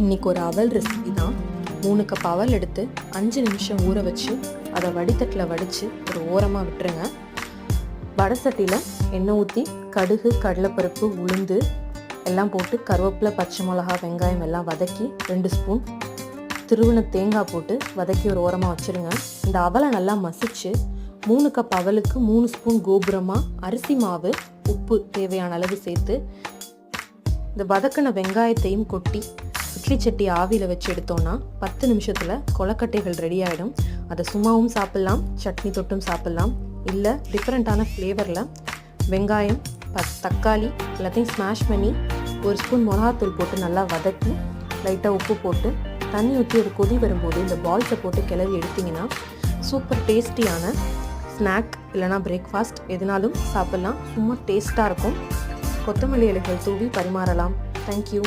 இன்றைக்கி ஒரு அவல் ரெசிபி தான். 3 கப் அவல் எடுத்து 5 நிமிஷம் ஊற வச்சு அதை வடித்தட்டில் வடித்து ஒரு ஓரமாக விட்டுருங்க. வடை சட்டியில் எண்ணெய் ஊற்றி கடுகு, கடலைப்பருப்பு, உளுந்து எல்லாம் போட்டு கருவேப்பிலை, பச்சை மிளகா, வெங்காயம் எல்லாம் வதக்கி 2 ஸ்பூன் திருவின தேங்காய் போட்டு வதக்கி ஒரு ஓரமாக வச்சுருங்க. இந்த அவலை நல்லா மசிச்சு 3 கப் அவலுக்கு 3 ஸ்பூன் கோபுரமாக அரிசி மாவு, உப்பு தேவையான அளவு சேர்த்து இந்த வதக்கின வெங்காயத்தையும் கொட்டி இட்லி சட்டி ஆவியில் வச்சு எடுத்தோன்னா 10 நிமிஷத்தில் கொலக்கட்டைகள் ரெடி ஆகிடும். அதை சும்மாவும் சாப்பிட்லாம், சட்னி தொட்டும் சாப்பிட்லாம். இல்லை டிஃப்ரெண்ட்டான ஃப்ளேவரில் வெங்காயம், தக்காளி எல்லாத்தையும் ஸ்மாஷ் பண்ணி 1 ஸ்பூன் மிளகாத்தூள் போட்டு நல்லா வதக்கி லைட்டாக உப்பு போட்டு தண்ணி ஊற்றி ஒரு கொதி வரும்போது இந்த பால்ஸை போட்டு கிளறி எடுத்திங்கன்னா சூப்பர் டேஸ்டியான ஸ்நாக் இல்லைனா பிரேக்ஃபாஸ்ட் எதுனாலும் சாப்பிட்லாம். சும்மா டேஸ்ட்டாக இருக்கும். கொத்தமல்லி இலைகள் தூவி பரிமாறலாம். தேங்க்யூ.